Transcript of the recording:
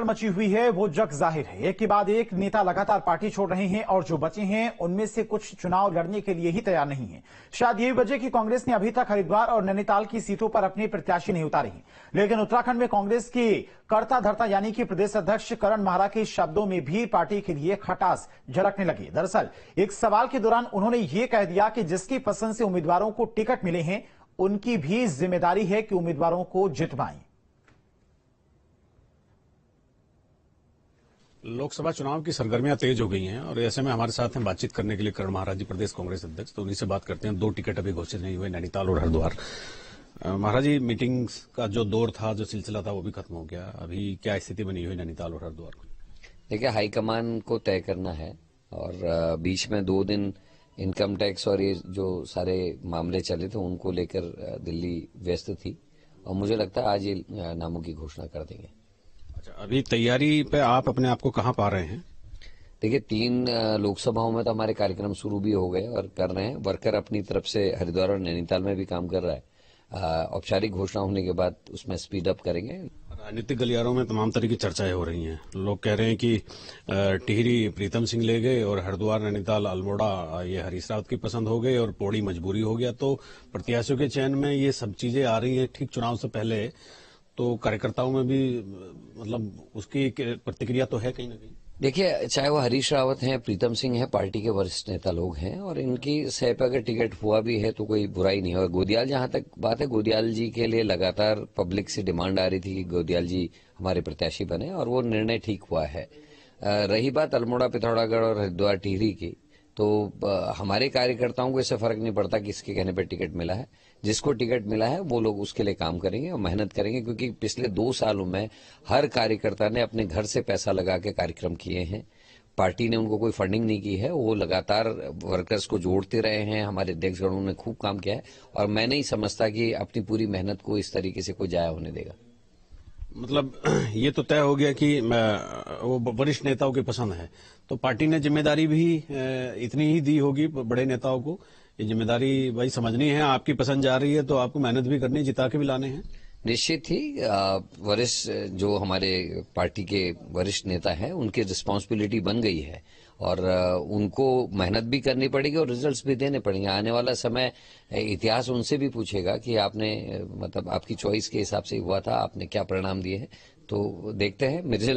मची हुई है वो जग जाहिर है। एक के बाद एक नेता लगातार पार्टी छोड़ रहे हैं और जो बचे हैं उनमें से कुछ चुनाव लड़ने के लिए ही तैयार नहीं है। शायद यही वजह कि कांग्रेस ने अभी तक हरिद्वार और नैनीताल की सीटों पर अपने प्रत्याशी नहीं उतारे हैं। लेकिन उत्तराखंड में कांग्रेस की कर्ता धर्ता यानी कि प्रदेश अध्यक्ष करण माहरा के शब्दों में भी पार्टी के लिए खटास झलकने लगी। दरअसल एक सवाल के दौरान उन्होंने ये कह दिया कि जिसकी पसंद से उम्मीदवारों को टिकट मिले हैं उनकी भी जिम्मेदारी है कि उम्मीदवारों को जितवाएं। लोकसभा चुनाव की सरगर्मियां तेज हो गई हैं और ऐसे में हमारे साथ हैं बातचीत करने के लिए करण महाराज जी, प्रदेश कांग्रेस अध्यक्ष। तो उन्हीं से बात करते हैं। 2 टिकट अभी घोषित नहीं हुए, नैनीताल और हरिद्वार। महाराज जी, मीटिंग्स का जो दौर था, जो सिलसिला था, वो भी खत्म हो गया। अभी क्या स्थिति बनी हुई नैनीताल और हरिद्वार को? देखिए, हाईकमान को तय करना है और बीच में 2 दिन इनकम टैक्स और ये जो सारे मामले चले थे उनको लेकर दिल्ली व्यस्त थी और मुझे लगता है आज ये नामों की घोषणा कर देंगे। अभी तैयारी पे आप अपने आप को कहां पा रहे हैं? देखिए, 3 लोकसभाओं में तो हमारे कार्यक्रम शुरू भी हो गए और कर रहे हैं। वर्कर अपनी तरफ से हरिद्वार और नैनीताल में भी काम कर रहा है। औपचारिक घोषणा होने के बाद उसमें स्पीड अप करेंगे। राजनीतिक गलियारों में तमाम तरह की चर्चाएं हो रही हैं। लोग कह रहे हैं कि टिहरी प्रीतम सिंह ले गए और हरिद्वार नैनीताल अल्मोड़ा ये हरीश रावत की पसंद हो गई और पौड़ी मजबूरी हो गया। तो प्रत्याशियों के चयन में ये सब चीजें आ रही हैं ठीक चुनाव से पहले, तो कार्यकर्ताओं में भी मतलब उसकी प्रतिक्रिया तो है कहीं ना कहीं। देखिए, चाहे वो हरीश रावत हैं, प्रीतम सिंह हैं, पार्टी के वरिष्ठ नेता लोग हैं और इनकी सह पे अगर टिकट हुआ भी है तो कोई बुराई नहीं है। और गोदियाल, जहां तक बात है, गोदियाल जी के लिए लगातार पब्लिक से डिमांड आ रही थी कि गोदियाल जी हमारे प्रत्याशी बने और वो निर्णय ठीक हुआ है। रही बात अल्मोड़ा, पिथौरागढ़ और हरिद्वार टिहरी की, तो हमारे कार्यकर्ताओं को इससे फर्क नहीं पड़ता कि किसके कहने पर टिकट मिला है। जिसको टिकट मिला है वो लोग उसके लिए काम करेंगे और मेहनत करेंगे, क्योंकि पिछले 2 सालों में हर कार्यकर्ता ने अपने घर से पैसा लगा के कार्यक्रम किए हैं। पार्टी ने उनको कोई फंडिंग नहीं की है, वो लगातार वर्कर्स को जोड़ते रहे हैं। हमारे अध्यक्षगणों ने खूब काम किया है और मैं नहीं समझता कि अपनी पूरी मेहनत को इस तरीके से कोई जाया होने देगा। मतलब ये तो तय हो गया कि वो वरिष्ठ नेताओं की पसंद है, तो पार्टी ने जिम्मेदारी भी इतनी ही दी होगी बड़े नेताओं को। ये जिम्मेदारी भाई समझनी है, आपकी पसंद जा रही है तो आपको मेहनत भी करनी है, जिता के भी लाने हैं। निश्चित ही वरिष्ठ जो हमारे पार्टी के वरिष्ठ नेता हैं उनकी रिस्पांसिबिलिटी बन गई है और उनको मेहनत भी करनी पड़ेगी और रिजल्ट्स भी देने पड़ेंगे। आने वाला समय इतिहास उनसे भी पूछेगा कि आपने मतलब आपकी चॉइस के हिसाब से हुआ था, आपने क्या परिणाम दिए हैं। तो देखते हैं। मुझे